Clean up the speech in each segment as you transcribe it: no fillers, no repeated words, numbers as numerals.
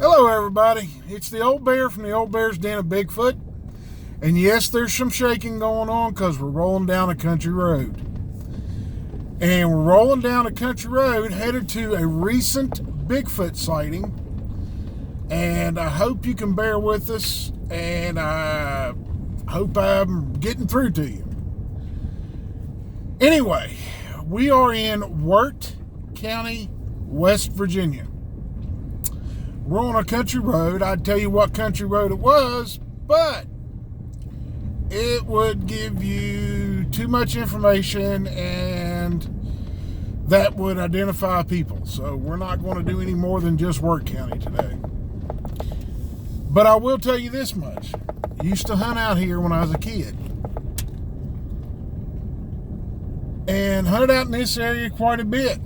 Hello everybody, it's the old bear from the old bear's den of Bigfoot. And yes, there's some shaking going on because we're rolling down a country road. And we're rolling down a country road headed to a recent Bigfoot sighting. And I hope you can bear with us, and I hope I'm getting through to you. Anyway, we are in Wirt County, West Virginia. We're on a country road. I'd tell you what country road it was, but it would give you too much information and that would identify people. So we're not going to do any more than just Wirt County today. But I will tell you this much. I used to hunt out here when I was a kid. And hunted out in this area quite a bit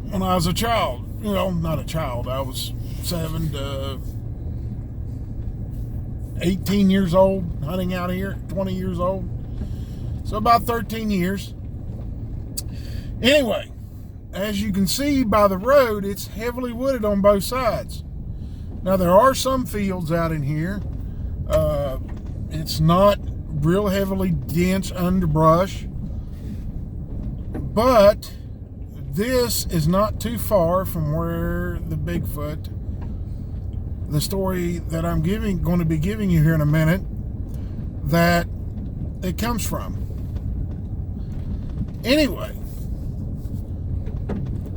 when I was a child. You know, not a child. I was 7 to 18 years old, hunting out here, 20 years old. So about 13 years. Anyway, as you can see by the road, it's heavily wooded on both sides. Now, there are some fields out in here. It's not real heavily dense underbrush. But this is not too far from where the Bigfoot, the story that I'm going to be giving you here in a minute, that it comes from. Anyway,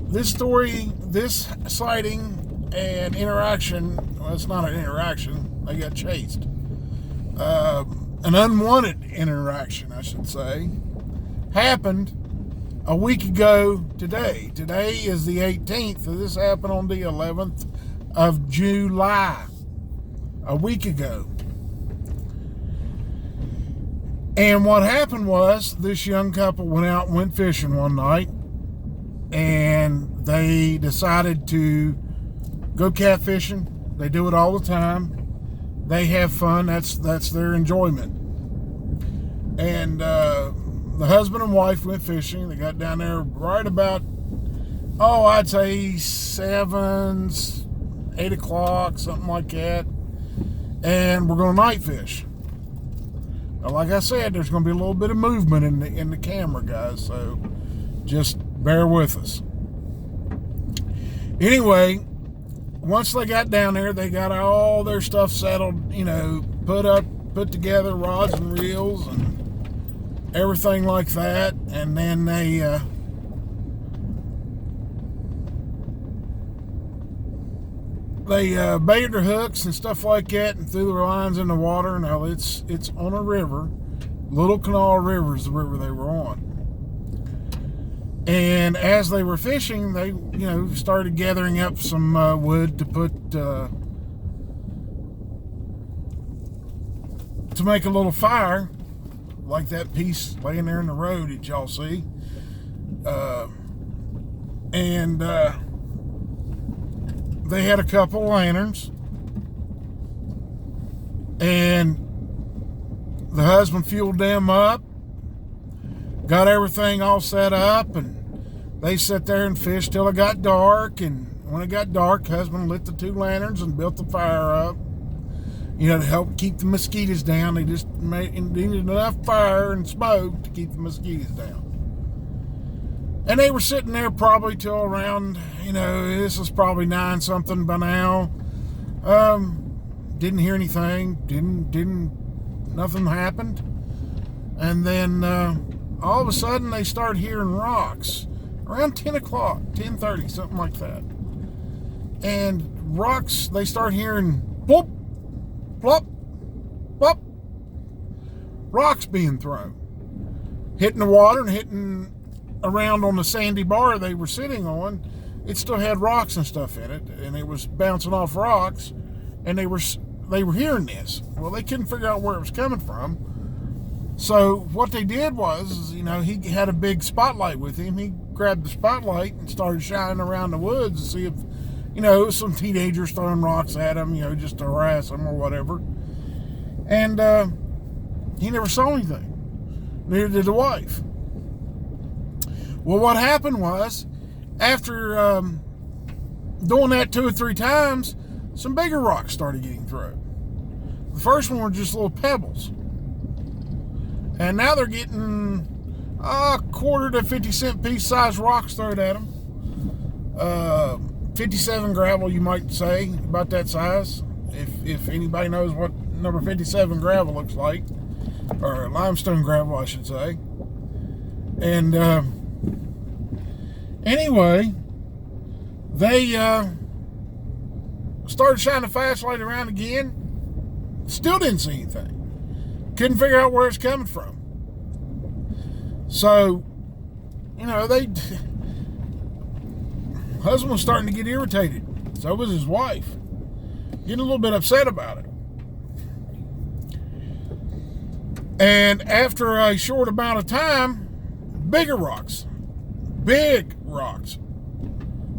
this story, this sighting and interaction, well, it's not an interaction, they got chased. An unwanted interaction, I should say, happened a week ago today. Today is the 18th. This happened on the 11th of July, a week ago. And what happened was this young couple went fishing one night, and they decided to go catfishing. They do it all the time. They have fun. That's their enjoyment. And the husband and wife went fishing. They got down there right about, I'd say 7, 8 o'clock, something like that. And we're going to night fish. Now, like I said, there's going to be a little bit of movement in the camera, guys. So just bear with us. Anyway, once they got down there, they got all their stuff settled, put together, rods and reels and everything like that, and then they baited their hooks and stuff like that and threw their lines in the water. Now it's on a river. Little Canal River is the river they were on. And as they were fishing, they started gathering up some wood to put to make a little fire, like that piece laying there in the road that y'all see. And they had a couple lanterns, and the husband fueled them up, got everything all set up, and they sat there and fished till it got dark. And when it got dark, husband lit the 2 lanterns and built the fire up, to help keep the mosquitoes down. They just needed enough fire and smoke to keep the mosquitoes down. And they were sitting there probably till around, this was probably 9 something by now. Didn't hear anything. Nothing happened. And then all of a sudden they start hearing rocks around 10 o'clock, 10:30, something like that. And rocks, they start hearing plop, plop, plop, rocks being thrown, hitting the water and hitting around on the sandy bar they were sitting on. It still had rocks and stuff in it, and it was bouncing off rocks, and they were hearing this. Well, they couldn't figure out where it was coming from. So what they did was, he had a big spotlight with him. He grabbed the spotlight and started shining around the woods to see if, some teenagers throwing rocks at him, just to harass him or whatever. And he never saw anything. Neither did the wife. Well, what happened was, after doing that 2 or 3 times, some bigger rocks started getting through. The first one were just little pebbles. And now they're getting a quarter to 50-cent piece size rocks thrown at them. 57 gravel, you might say, about that size. If anybody knows what number 57 gravel looks like, or limestone gravel, I should say. And anyway, they started shining the flashlight around again. Still didn't see anything. Couldn't figure out where it's coming from. So, husband was starting to get irritated. So was his wife. Getting a little bit upset about it. And after a short amount of time, big rocks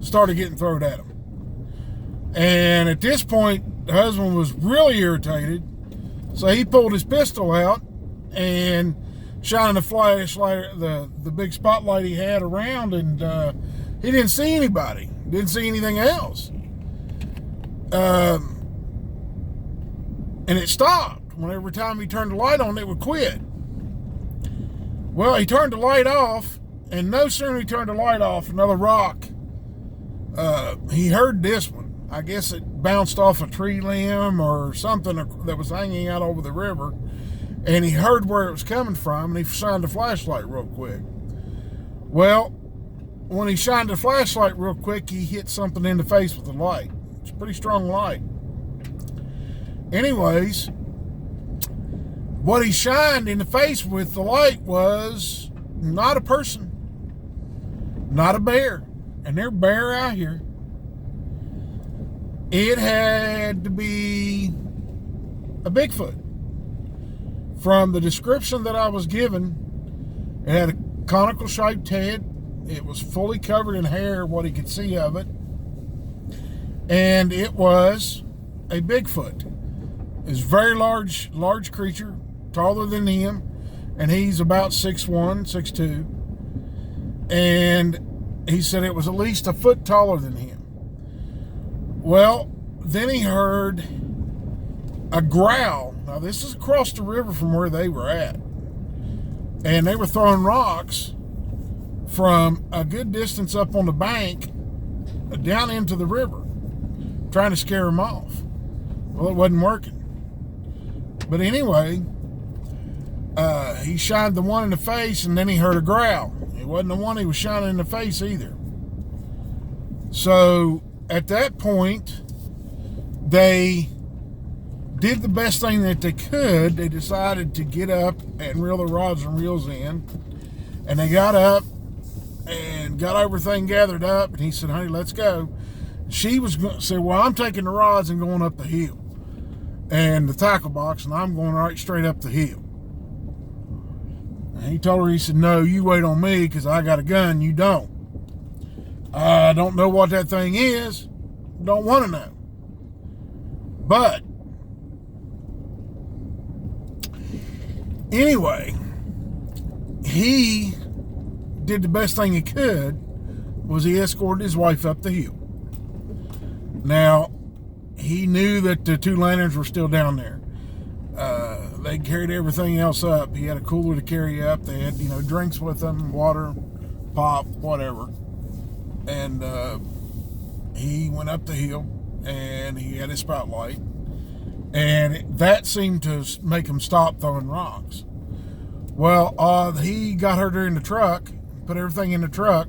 started getting thrown at him. And at this point, the husband was really irritated. So he pulled his pistol out and shined the flashlight, the big spotlight he had around, and he didn't see anybody. Didn't see anything else. And it stopped. Whenever time he turned the light on, it would quit. Well, he turned the light off, and no sooner he turned the light off, another rock, he heard this one. I guess it bounced off a tree limb or something that was hanging out over the river, and he heard where it was coming from, and he shined the flashlight real quick. Well, when he shined the flashlight real quick, he hit something in the face with the light. It's a pretty strong light. Anyways, what he shined in the face with the light was not a person, not a bear, and they're bear out here. It had to be a Bigfoot. From the description that I was given, it had a conical shaped head. It was fully covered in hair, what he could see of it. And it was a Bigfoot. It's a very large creature, taller than him, and he's about 6'1", 6'2". And he said it was at least a foot taller than him. Well, then he heard a growl. Now, this is across the river from where they were at. And they were throwing rocks from a good distance up on the bank down into the river, trying to scare him off. Well, it wasn't working. But anyway, he shined the one in the face, and then he heard a growl. It wasn't the one he was shining in the face either. So at that point, they did the best thing that they could. They decided to get up and reel the rods and reels in. And they got up and got everything gathered up. And he said, "Honey, let's go." She was going to say, "Well, I'm taking the rods and going up the hill and the tackle box, and I'm going right straight up the hill." And he told her, he said, "No, you wait on me because I got a gun. You don't. I don't know what that thing is. Don't want to know. But anyway, he did the best thing he could, was he escorted his wife up the hill. Now, he knew that the 2 lanterns were still down there. They carried everything else up. He had a cooler to carry up. They had, drinks with them, water, pop, whatever. And he went up the hill, and he had his spotlight. And that seemed to make him stop throwing rocks. Well, he got her in the truck, put everything in the truck,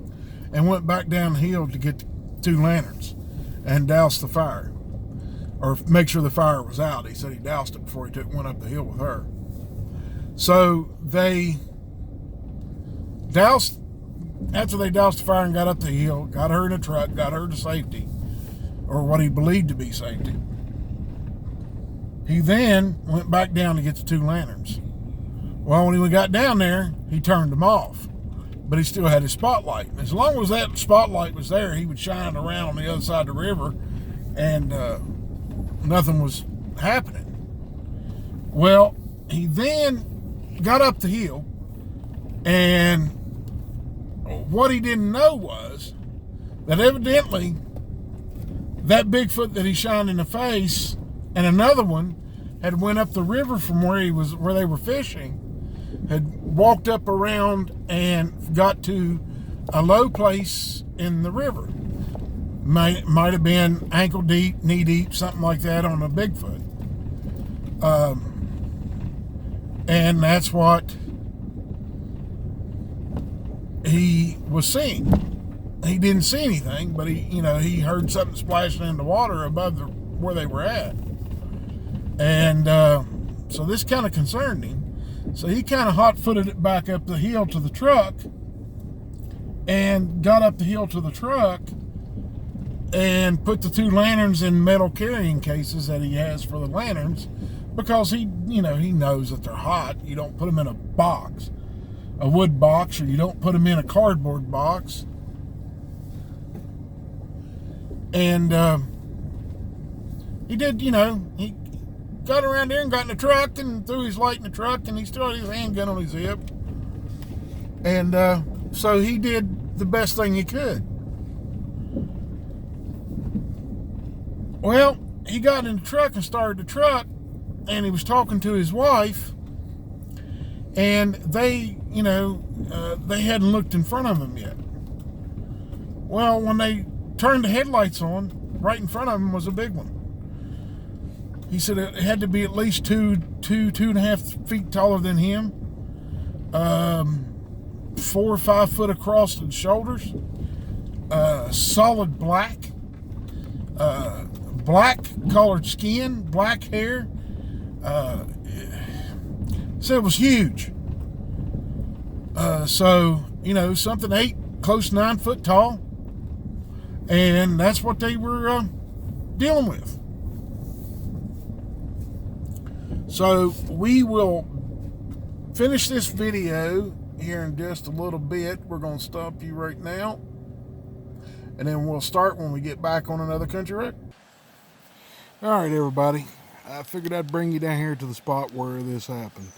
and went back down the hill to get the 2 lanterns and douse the fire, or make sure the fire was out. He said he doused it before he went up the hill with her. So they doused, after they doused the fire and got up the hill, got her in the truck, got her to safety, or what he believed to be safety. He then went back down to get the 2 lanterns. Well, when he got down there, he turned them off, but he still had his spotlight. As long as that spotlight was there, he would shine around on the other side of the river, and nothing was happening. Well, he then got up the hill, and what he didn't know was that evidently that Bigfoot that he shined in the face and another one had went up the river from where they were fishing, had walked up around and got to a low place in the river. Might have been ankle deep, knee deep, something like that on a Bigfoot. And that's what he was seeing. He didn't see anything, but he heard something splashing in the water above where they were at. And so this kind of concerned him. So he kind of hot-footed it back up the hill to the truck and got up the hill to the truck and put the 2 lanterns in metal carrying cases that he has for the lanterns, because he knows that they're hot. You don't put them in a box, a wood box, or you don't put them in a cardboard box. And he did, he got around there and got in the truck and threw his light in the truck, and he still had his handgun on his hip. And so he did the best thing he could. Well, he got in the truck and started the truck, and he was talking to his wife, and they hadn't looked in front of him yet. Well, when they turned the headlights on, right in front of him was a big one. He said it had to be at least 2.5 feet taller than him, 4 or 5 foot across the shoulders, solid black, black colored skin, black hair. So it was huge. So something 8, close to 9 foot tall, and that's what they were dealing with. So we will finish this video here in just a little bit. We're going to stop you right now, and then we'll start when we get back on another country road. All right, everybody. I figured I'd bring you down here to the spot where this happened.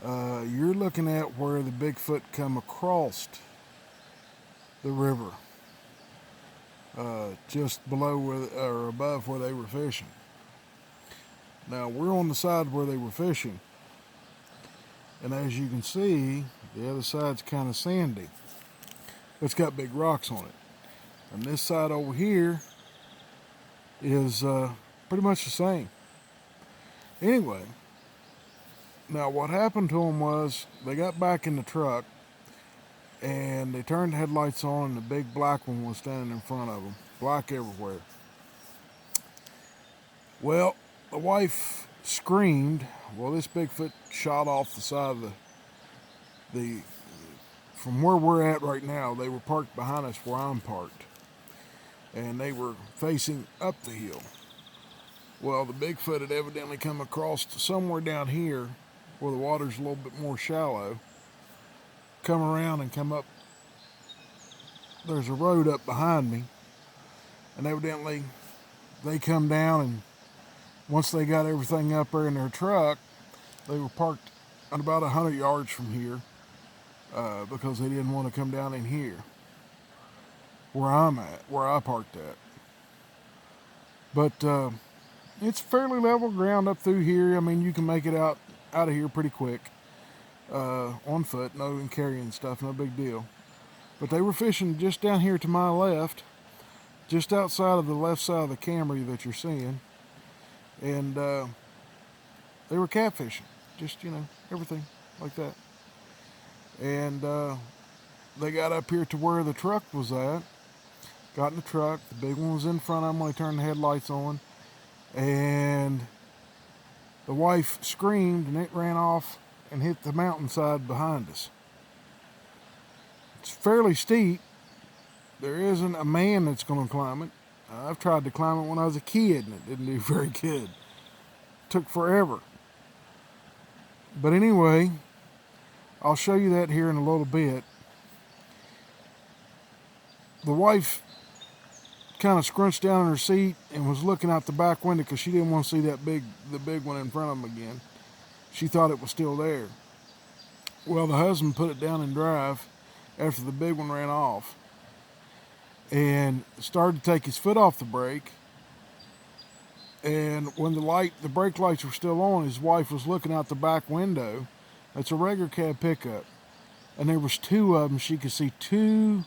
You're looking at where the Bigfoot come across the river, just below or above where they were fishing. Now we're on the side where they were fishing, and as you can see, the other side's kind of sandy. It's got big rocks on it, and this side over here is pretty much the same. Anyway, now what happened to them was they got back in the truck and they turned the headlights on, and the big black one was standing in front of them, black everywhere. Well, the wife screamed. Well, this Bigfoot shot off the side of from where we're at right now. They were parked behind us where I'm parked, and they were facing up the hill. Well, the Bigfoot had evidently come across to somewhere down here where the water's a little bit more shallow, come around and come up. There's a road up behind me, and evidently they come down, and once they got everything up there in their truck, they were parked at about 100 yards from here, because they didn't want to come down in here where I'm at, where I parked at. But it's fairly level ground up through here. I mean, you can make it out of here pretty quick, on foot, no carrying stuff, no big deal. But they were fishing just down here to my left, just outside of the left side of the Camry that you're seeing. And they were catfishing, just, everything like that. And they got up here to where the truck was at, got in the truck. The big one was in front of them when they turned the headlights on, and the wife screamed, and it ran off and hit the mountainside behind us. It's fairly steep. There isn't a man that's going to climb it. I've tried to climb it when I was a kid, and it didn't do very good. Took forever. But anyway, I'll show you that here in a little bit. The wife kind of scrunched down in her seat and was looking out the back window because she didn't want to see the big one in front of them again. She thought it was still there. Well, the husband put it down in drive after the big one ran off. and started to take his foot off the brake. And when the brake lights were still on, his wife was looking out the back window. It's a regular cab pickup, and there was two of them. She could see two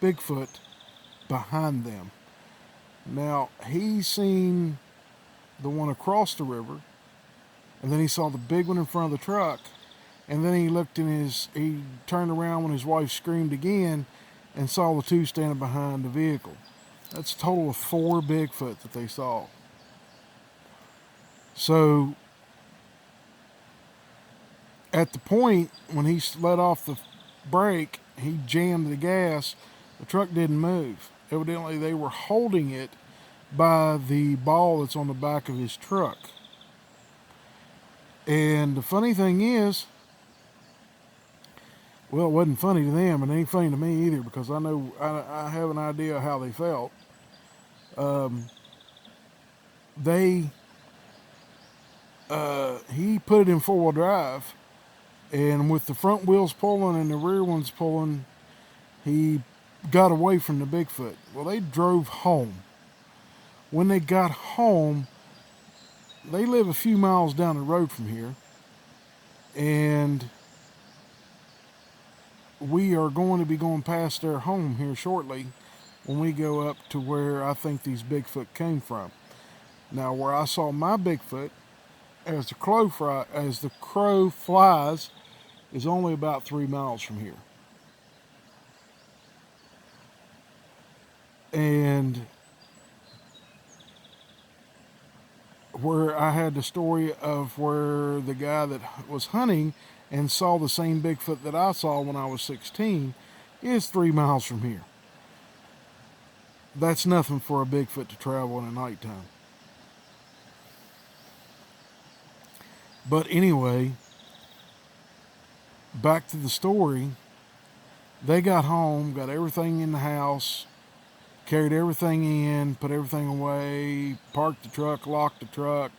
Bigfoot behind them. Now, he seen the one across the river, and then he saw the big one in front of the truck, and then he turned around when his wife screamed again and saw the two standing behind the vehicle. That's a total of 4 Bigfoot that they saw. So, at the point when he let off the brake, he jammed the gas. The truck didn't move. Evidently, they were holding it by the ball that's on the back of his truck. And the funny thing is, well, it wasn't funny to them, and it ain't funny to me either, because I know I have an idea how they felt. He put it in 4-wheel drive, and with the front wheels pulling and the rear ones pulling, he got away from the Bigfoot. Well, they drove home. When they got home, they live a few miles down the road from here, and we are going to be going past their home here shortly when we go up to where I think these Bigfoot came from. Now, where I saw my Bigfoot, as the crow flies, is only about 3 miles from here. And where I had the story of where the guy that was hunting and saw the same Bigfoot that I saw when I was 16 is 3 miles from here. That's nothing for a Bigfoot to travel in the nighttime. But anyway, back to the story. They got home, got everything in the house, carried everything in, put everything away, parked the truck, locked the truck,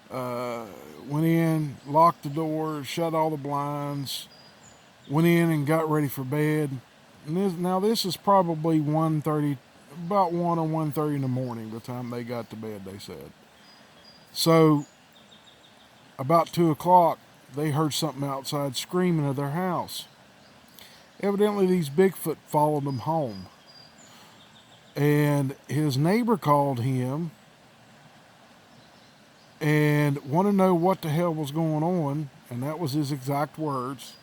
went in, locked the door, shut all the blinds, went in and got ready for bed. And this is probably 1:30, about 1 or 1:30 in the morning by the time they got to bed, they said. So, about 2 o'clock, they heard something outside screaming of their house. Evidently, these Bigfoot followed them home. And his neighbor called him and wanted to know what the hell was going on, and that was his exact words.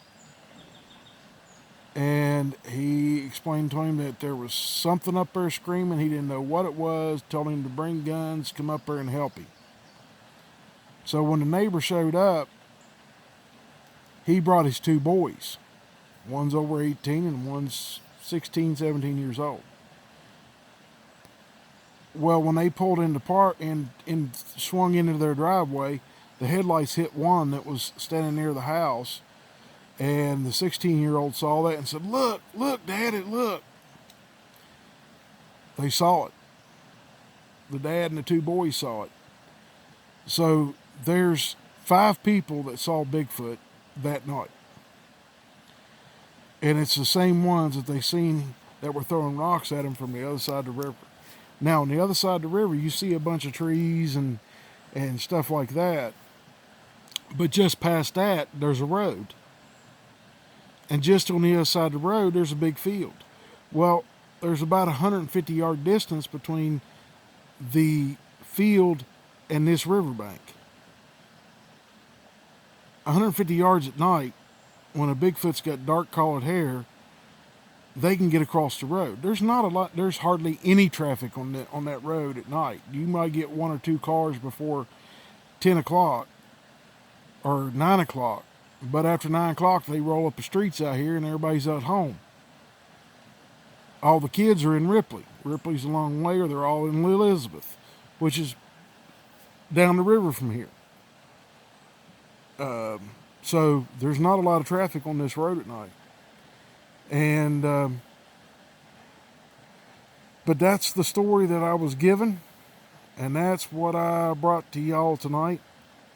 And he explained to him that there was something up there screaming. He didn't know what it was, told him to bring guns, come up there and help him. So when the neighbor showed up, he brought his 2 boys. One's over 18 and one's 16, 17 years old. Well, when they pulled into park and swung into their driveway, the headlights hit one that was standing near the house, and the 16-year-old saw that and said, "Look, Daddy, look." They saw it. The dad and the 2 boys saw it. So there's 5 people that saw Bigfoot that night. And it's the same ones that they seen that were throwing rocks at him from the other side of the river. Now, on the other side of the river, you see a bunch of trees and stuff like that. But just past that, there's a road. And just on the other side of the road, there's a big field. Well, there's about 150-yard distance between the field and this riverbank. 150 yards at night, when a Bigfoot's got dark colored hair, they can get across the road. There's hardly any traffic on that road at night. You might get 1 or 2 cars before 10 o'clock or 9 o'clock. But after 9 o'clock, they roll up the streets out here and everybody's at home. All the kids are in Ripley. Ripley's a long way, or they're all in Elizabeth, which is down the river from here. So there's not a lot of traffic on this road at night. And but that's the story that I was given, and that's what I brought to y'all tonight.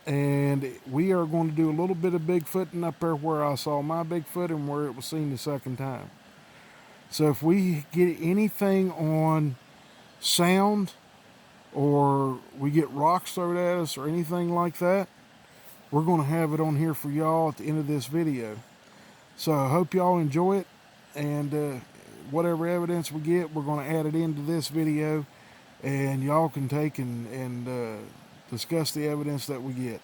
And we are going to do a little bit of Bigfooting up there where I saw my Bigfoot and where it was seen the second time. So if we get anything on sound, or we get rocks thrown at us or anything like that, we're going to have it on here for y'all at the end of this video. So I hope y'all enjoy it, and whatever evidence we get, we're going to add it into this video, and y'all can take and discuss the evidence that we get.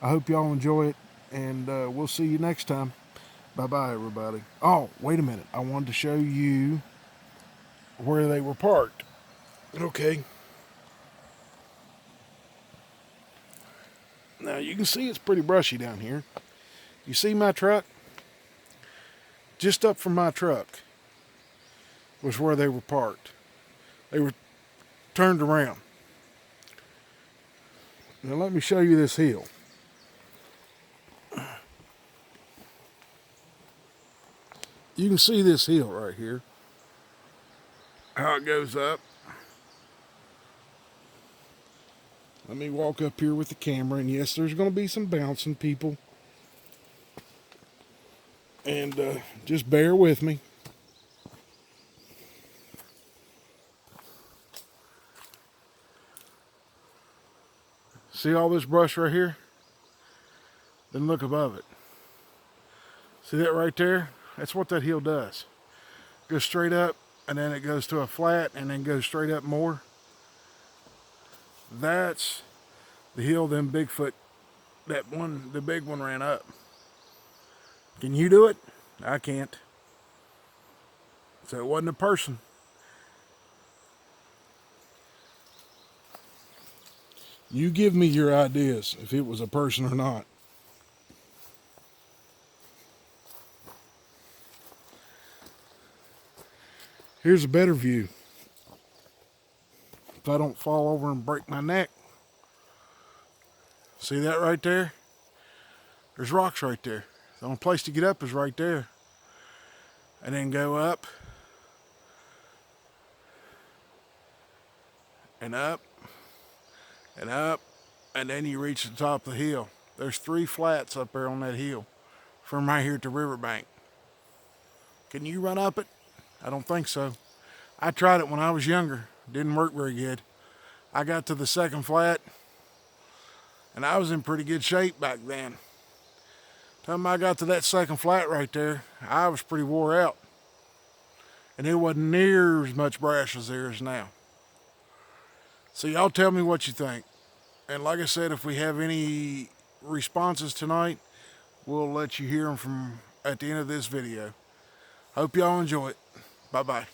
I hope y'all enjoy it, and we'll see you next time. Bye-bye, everybody. Oh, wait a minute. I wanted to show you where they were parked. Okay. Now, you can see it's pretty brushy down here. You see my truck? Just up from my truck was where they were parked. They were turned around. Now, let me show you this hill. You can see this hill right here, how it goes up. Let me walk up here with the camera, and yes, there's going to be some bouncing people, and just bear with me. See all this brush right here? Then look above it. See that right there? That's what that hill does. It goes straight up, and then it goes to a flat, and then goes straight up more. That's the hill them Bigfoot, the big one ran up. Can you do it? I can't. So it wasn't a person. You give me your ideas if it was a person or not. Here's a better view. If I don't fall over and break my neck. See that right there? There's rocks right there. The only place to get up is right there. And then go up. And up. And up. And then you reach the top of the hill. There's 3 flats up there on that hill. From right here to riverbank. Can you run up it? I don't think so. I tried it when I was younger. Didn't work very good. I got to the 2nd flat, and I was in pretty good shape back then. Time I got to that 2nd flat right there, I was pretty wore out. And it wasn't near as much brash as there is now. So y'all tell me what you think. And like I said, if we have any responses tonight, we'll let you hear them from at the end of this video. Hope y'all enjoy it. Bye-bye.